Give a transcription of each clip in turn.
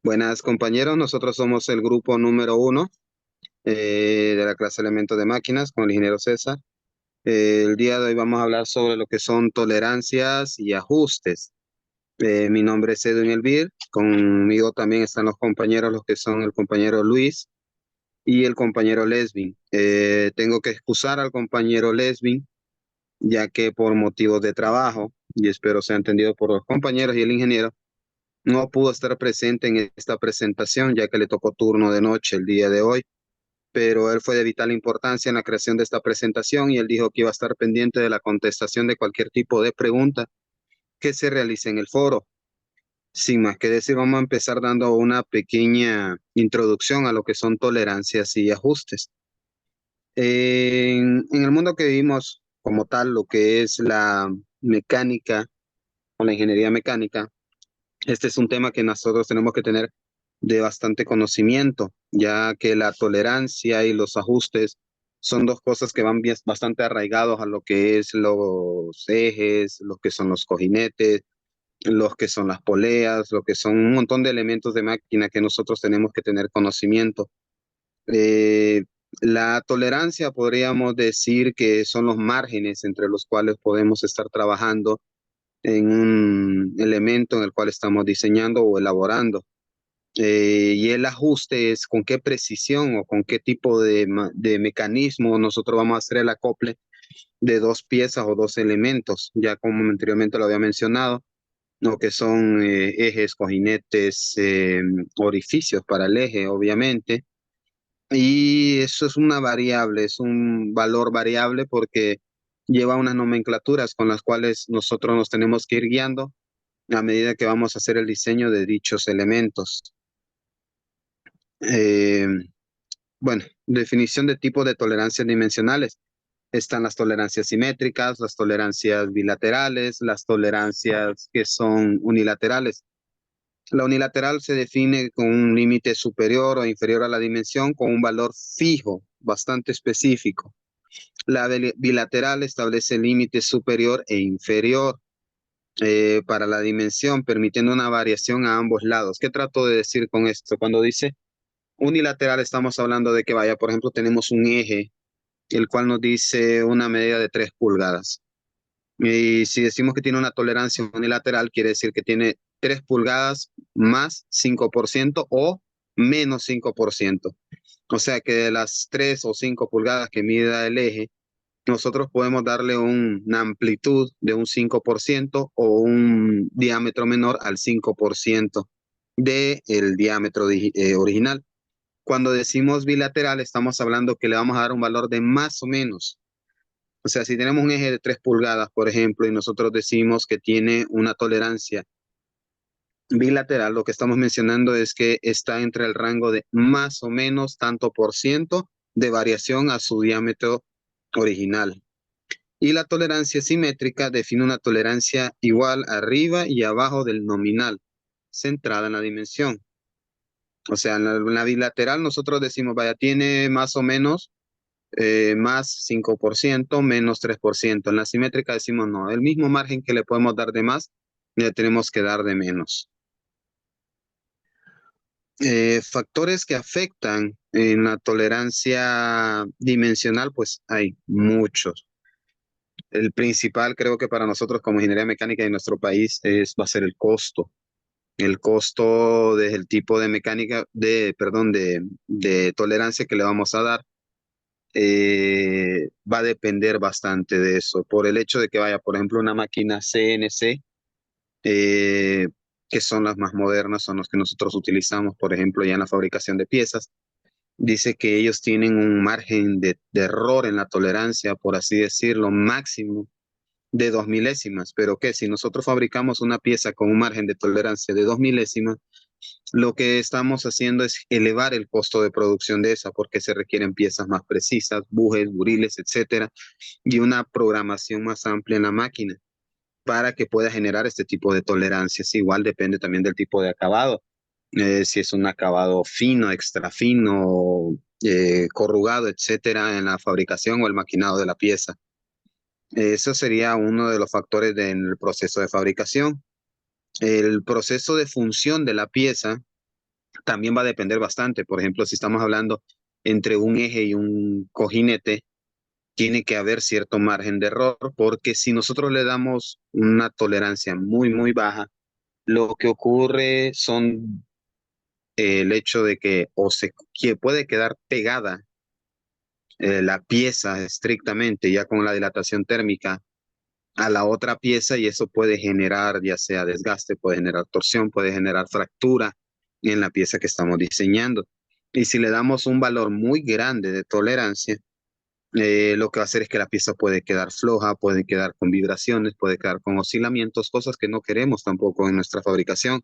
Buenas compañeros, nosotros somos el grupo número 1 de la clase Elementos de Máquinas con el ingeniero César. El día de hoy vamos a hablar sobre lo que son tolerancias y ajustes. Mi nombre es Edwin Elvir, conmigo también están los compañeros, los que son el compañero Luis y el compañero Lesvin. Tengo que excusar al compañero Lesvin, ya que por motivos de trabajo, y espero sea entendido por los compañeros y el ingeniero, no pudo estar presente en esta presentación, ya que le tocó turno de noche el día de hoy, pero él fue de vital importancia en la creación de esta presentación y él dijo que iba a estar pendiente de la contestación de cualquier tipo de pregunta que se realice en el foro. Sin más que decir, vamos a empezar dando una pequeña introducción a lo que son tolerancias y ajustes. En el mundo que vivimos como tal, lo que es la mecánica o la ingeniería mecánica, este es un tema que nosotros tenemos que tener de bastante conocimiento, ya que la tolerancia y los ajustes son dos cosas que van bastante arraigados a lo que es los ejes, lo que son los cojinetes, los que son las poleas, lo que son un montón de elementos de máquina que nosotros tenemos que tener conocimiento. Eh, la tolerancia podríamos decir que son los márgenes entre los cuales podemos estar trabajando en un elemento en el cual estamos diseñando o elaborando. Y el ajuste es con qué precisión o con qué tipo de mecanismo nosotros vamos a hacer el acople de dos piezas o dos elementos, ya como anteriormente lo había mencionado, lo que son ejes, cojinetes, orificios para el eje, obviamente. Y eso es una variable, es un valor variable porque lleva unas nomenclaturas con las cuales nosotros nos tenemos que ir guiando a medida que vamos a hacer el diseño de dichos elementos. Eh, bueno, definición de tipos de tolerancias dimensionales. Están las tolerancias simétricas, las tolerancias bilaterales, las tolerancias que son unilaterales. La unilateral se define con un límite superior o inferior a la dimensión con un valor fijo, bastante específico. La bilateral establece límite superior e inferior para la dimensión, permitiendo una variación a ambos lados. ¿Qué trato de decir con esto? Cuando dice unilateral, estamos hablando de que, vaya, por ejemplo, tenemos un eje, el cual nos dice una medida de 3 pulgadas. Y si decimos que tiene una tolerancia unilateral, quiere decir que tiene 3 pulgadas más 5% o menos 5%. O sea que de las 3 o 5 pulgadas que mida el eje, nosotros podemos darle una amplitud de un 5% o un diámetro menor al 5% del diámetro original. Cuando decimos bilateral, estamos hablando que le vamos a dar un valor de más o menos. O sea, si tenemos un eje de 3 pulgadas, por ejemplo, y nosotros decimos que tiene una tolerancia bilateral, lo que estamos mencionando es que está entre el rango de más o menos tanto por ciento de variación a su diámetro original. Y la tolerancia simétrica define una tolerancia igual arriba y abajo del nominal, centrada en la dimensión. O sea, en la bilateral nosotros decimos, vaya, tiene más o menos más 5% menos 3%. En la simétrica decimos no, el mismo margen que le podemos dar de más, le tenemos que dar de menos. Factores que afectan en la tolerancia dimensional, pues hay muchos. El principal, creo que para nosotros como ingeniería mecánica de nuestro país va a ser el costo. El costo del tipo de mecánica, perdón, de tolerancia que le vamos a dar va a depender bastante de eso, por el hecho de que vaya, por ejemplo, una máquina CNC, eh, que son las más modernas, son los que nosotros utilizamos, por ejemplo, ya en la fabricación de piezas, dice que ellos tienen un margen de error en la tolerancia, por así decirlo, máximo de 2 milésimas, pero que si nosotros fabricamos una pieza con un margen de tolerancia de 2 milésimas, lo que estamos haciendo es elevar el costo de producción de esa porque se requieren piezas más precisas, bujes, buriles, etcétera, y una programación más amplia en la máquina para que pueda generar este tipo de tolerancias. Igual depende también del tipo de acabado. Si es un acabado fino, extra fino, corrugado, etcétera, en la fabricación o el maquinado de la pieza. Eso sería uno de los factores del proceso de fabricación. El proceso de función de la pieza también va a depender bastante. Por ejemplo, si estamos hablando entre un eje y un cojinete, tiene que haber cierto margen de error, porque si nosotros le damos una tolerancia muy, muy baja, lo que ocurre son el hecho de que que puede quedar pegada la pieza estrictamente, ya con la dilatación térmica, a la otra pieza y eso puede generar ya sea desgaste, puede generar torsión, puede generar fractura en la pieza que estamos diseñando. Y si le damos un valor muy grande de tolerancia, lo que va a hacer es que la pieza puede quedar floja, puede quedar con vibraciones, puede quedar con oscilamientos, cosas que no queremos tampoco en nuestra fabricación.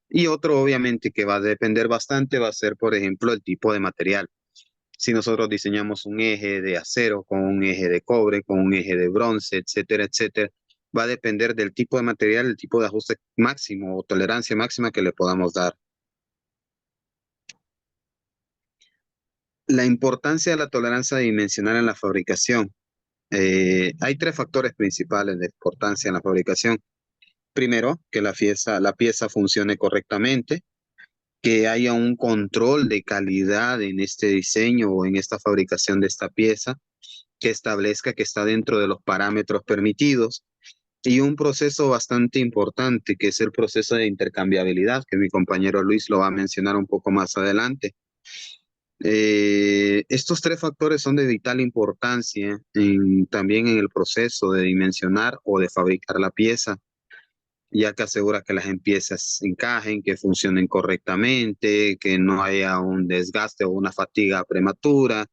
Y otro, obviamente, que va a depender bastante, va a ser, por ejemplo, el tipo de material. Si nosotros diseñamos un eje de acero con un eje de cobre, con un eje de bronce, etcétera, etcétera, va a depender del tipo de material, el tipo de ajuste máximo o tolerancia máxima que le podamos dar. La importancia de la tolerancia dimensional en la fabricación. Hay tres factores principales de importancia en la fabricación. Primero, que la pieza funcione correctamente, que haya un control de calidad en este diseño o en esta fabricación de esta pieza, que establezca que está dentro de los parámetros permitidos y un proceso bastante importante que es el proceso de intercambiabilidad, que mi compañero Luis lo va a mencionar un poco más adelante. Estos tres factores son de vital importancia también en el proceso de dimensionar o de fabricar la pieza, ya que asegura que las piezas encajen, que funcionen correctamente, que no haya un desgaste o una fatiga prematura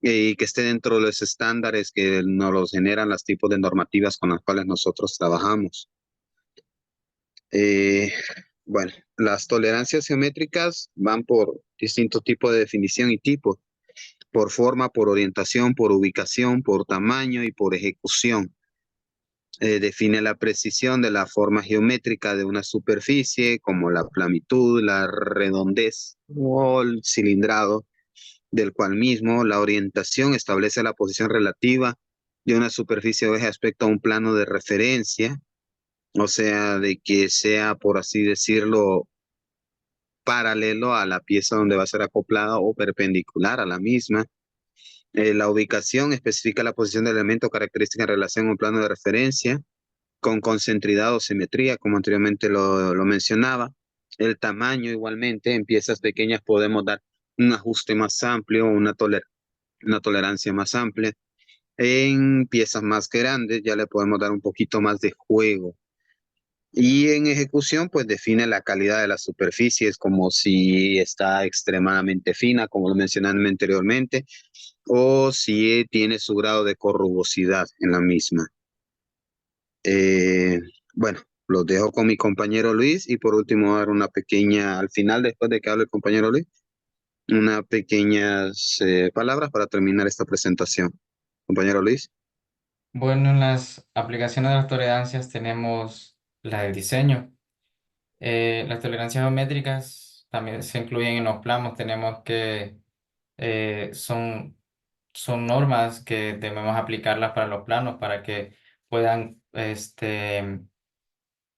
y que esté dentro de los estándares que nos los generan los tipos de normativas con las cuales nosotros trabajamos. Eh, bueno, las tolerancias geométricas van por distintos tipos de definición y tipos, por forma, por orientación, por ubicación, por tamaño y por ejecución. Define la precisión de la forma geométrica de una superficie, como la planitud, la redondez o el cilindrado del cual mismo. La orientación establece la posición relativa de una superficie o eje aspecto a un plano de referencia, o sea, de que sea, por así decirlo, paralelo a la pieza donde va a ser acoplada o perpendicular a la misma. La ubicación especifica la posición del elemento característica en relación a un plano de referencia con concentridad o simetría, como anteriormente lo mencionaba. El tamaño igualmente, en piezas pequeñas podemos dar un ajuste más amplio, una tolerancia más amplia. En piezas más grandes ya le podemos dar un poquito más de juego. Y en ejecución, pues define la calidad de las superficies, como si está extremadamente fina, como lo mencioné anteriormente, o si tiene su grado de corrugosidad en la misma. Eh, bueno, los dejo con mi compañero Luis y por último dar una pequeña, al final, después de que hable el compañero Luis, unas pequeñas palabras para terminar esta presentación. Compañero Luis. Bueno, en las aplicaciones de las tolerancias tenemos la del diseño. Las tolerancias geométricas también se incluyen en los planos. Tenemos que son normas que debemos aplicarlas para los planos para que puedan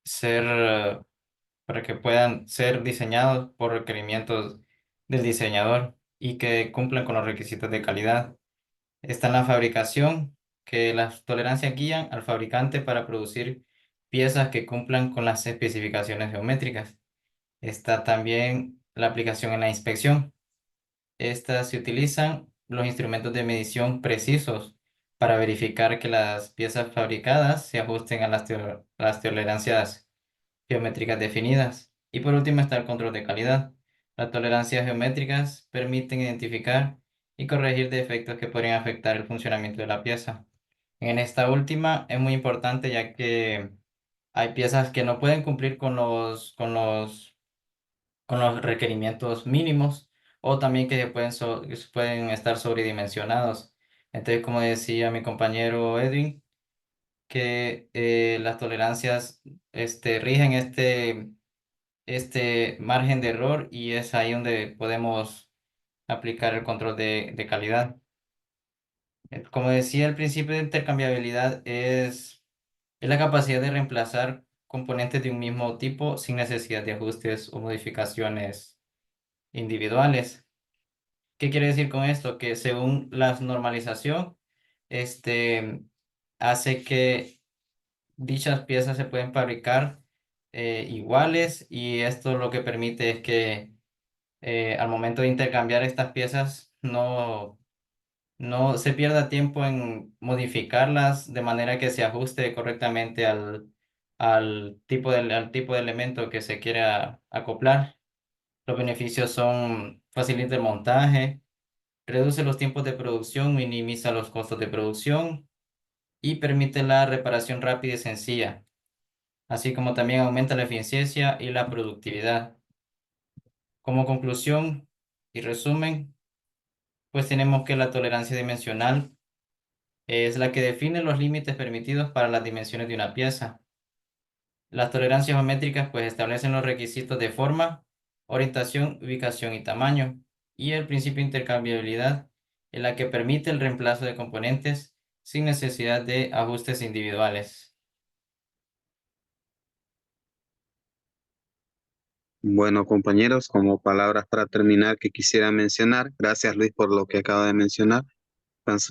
ser, para que puedan ser diseñados por requerimientos del diseñador y que cumplan con los requisitos de calidad. Está en la fabricación, que las tolerancias guían al fabricante para producir piezas que cumplan con las especificaciones geométricas. Está también la aplicación en la inspección. Estas se utilizan los instrumentos de medición precisos para verificar que las piezas fabricadas se ajusten a las tolerancias geométricas definidas. Y por último está el control de calidad. Las tolerancias geométricas permiten identificar y corregir defectos que podrían afectar el funcionamiento de la pieza. En esta última es muy importante ya que hay piezas que no pueden cumplir con los requerimientos mínimos o también que que se pueden estar sobredimensionados. Entonces, como decía mi compañero Edwin, que las tolerancias rigen este margen de error y es ahí donde podemos aplicar el control de calidad. Como decía, el principio de intercambiabilidad es la capacidad de reemplazar componentes de un mismo tipo sin necesidad de ajustes o modificaciones individuales. ¿Qué quiere decir con esto? Que según la normalización, este, hace que dichas piezas se pueden fabricar iguales, y esto lo que permite es que al momento de intercambiar estas piezas no se pierda tiempo en modificarlas de manera que se ajuste correctamente al tipo de elemento que se quiera acoplar. Los beneficios son: facilita el montaje, reduce los tiempos de producción, minimiza los costos de producción y permite la reparación rápida y sencilla, así como también aumenta la eficiencia y la productividad. Como conclusión y resumen, pues tenemos que la tolerancia dimensional es la que define los límites permitidos para las dimensiones de una pieza. Las tolerancias geométricas pues establecen los requisitos de forma, orientación, ubicación y tamaño. Y el principio de intercambiabilidad es la que permite el reemplazo de componentes sin necesidad de ajustes individuales. Bueno, compañeros, como palabras para terminar que quisiera mencionar, gracias Luis por lo que acaba de mencionar,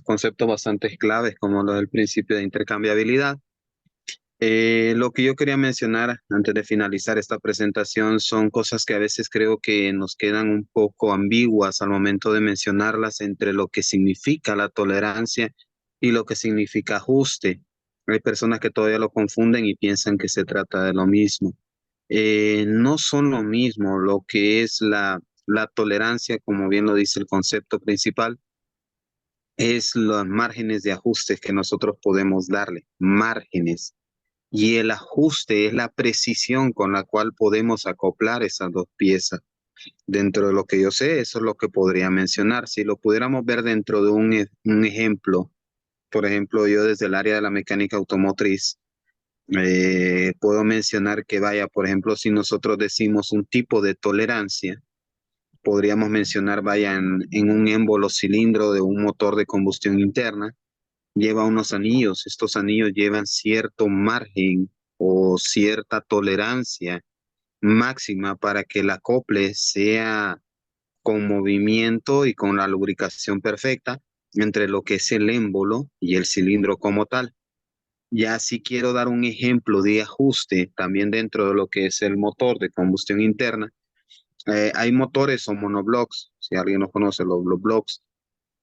conceptos bastante claves como lo del principio de intercambiabilidad. Lo que yo quería mencionar antes de finalizar esta presentación son cosas que a veces creo que nos quedan un poco ambiguas al momento de mencionarlas entre lo que significa la tolerancia y lo que significa ajuste. Hay personas que todavía lo confunden y piensan que se trata de lo mismo. No son lo mismo. Lo que es la tolerancia, como bien lo dice el concepto principal, es los márgenes de ajustes que nosotros podemos darle, márgenes. Y el ajuste es la precisión con la cual podemos acoplar esas dos piezas. Dentro de lo que yo sé, eso es lo que podría mencionar. Si lo pudiéramos ver dentro de un ejemplo, por ejemplo, yo desde el área de la mecánica automotriz, puedo mencionar que vaya, por ejemplo, si nosotros decimos un tipo de tolerancia, podríamos mencionar, vaya, en un émbolo cilindro de un motor de combustión interna, lleva unos anillos. Estos anillos llevan cierto margen o cierta tolerancia máxima para que el acople sea con movimiento y con la lubricación perfecta entre lo que es el émbolo y el cilindro como tal. Ya si quiero dar un ejemplo de ajuste también dentro de lo que es el motor de combustión interna, hay motores o monoblocks, si alguien no conoce los blocks,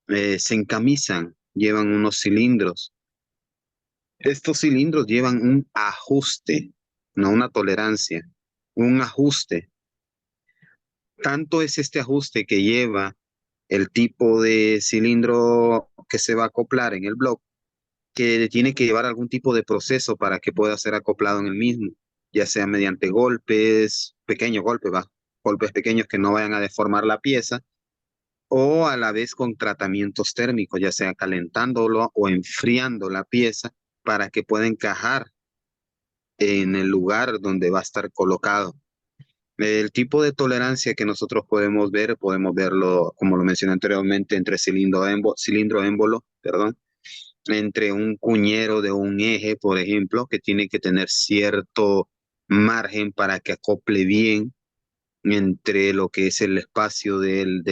se encamisan, llevan unos cilindros. Estos cilindros llevan un ajuste, no una tolerancia, un ajuste. Tanto es este ajuste que lleva el tipo de cilindro que se va a acoplar en el bloque, que tiene que llevar algún tipo de proceso para que pueda ser acoplado en el mismo, ya sea mediante golpes, pequeños golpes, golpes pequeños que no vayan a deformar la pieza, o a la vez con tratamientos térmicos, ya sea calentándolo o enfriando la pieza para que pueda encajar en el lugar donde va a estar colocado. El tipo de tolerancia que nosotros podemos verlo, como lo mencioné anteriormente, entre cilindro émbolo, perdón, entre un cuñero de un eje, por ejemplo, que tiene que tener cierto margen para que acople bien entre lo que es el espacio del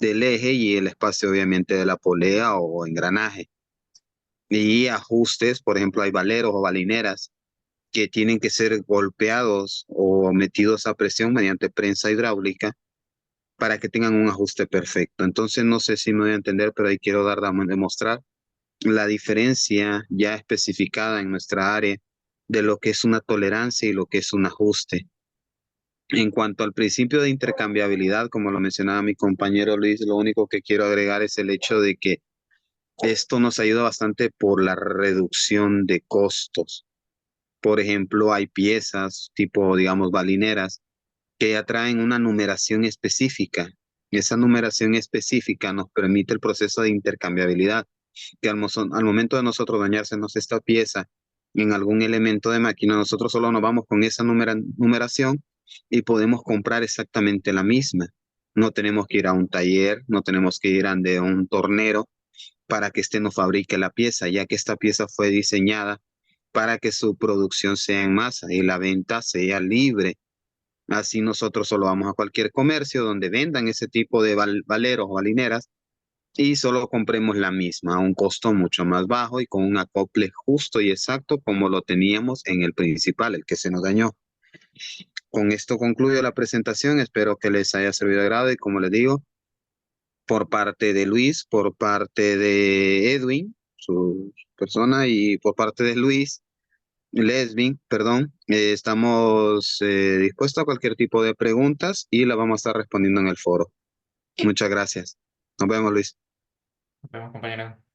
eje y el espacio obviamente de la polea o engranaje. Y ajustes, por ejemplo, hay valeros o balineras que tienen que ser golpeados o metidos a presión mediante prensa hidráulica para que tengan un ajuste perfecto. Entonces, no sé si me voy a entender, pero ahí quiero demostrar la diferencia ya especificada en nuestra área de lo que es una tolerancia y lo que es un ajuste. En cuanto al principio de intercambiabilidad, como lo mencionaba mi compañero Luis, lo único que quiero agregar es el hecho de que esto nos ayuda bastante por la reducción de costos. Por ejemplo, hay piezas tipo, digamos, balineras que ya traen una numeración específica. Esa numeración específica nos permite el proceso de intercambiabilidad, que al momento de nosotros dañársenos esta pieza en algún elemento de máquina, nosotros solo nos vamos con esa numeración y podemos comprar exactamente la misma. No tenemos que ir a un taller, no tenemos que ir a un tornero para que éste nos fabrique la pieza, ya que esta pieza fue diseñada para que su producción sea en masa y la venta sea libre Así nosotros solo vamos a cualquier comercio donde vendan ese tipo de valeros o balineras y solo compremos la misma a un costo mucho más bajo y con un acople justo y exacto como lo teníamos en el principal, el que se nos dañó. Con esto concluyo la presentación, espero que les haya servido de agrado y como les digo, por parte de Luis, por parte de Edwin, su persona, y por parte de Luis, Lesbin, perdón, estamos dispuestos a cualquier tipo de preguntas y la vamos a estar respondiendo en el foro. Muchas gracias. Nos vemos, Luis. Nos vemos, compañero.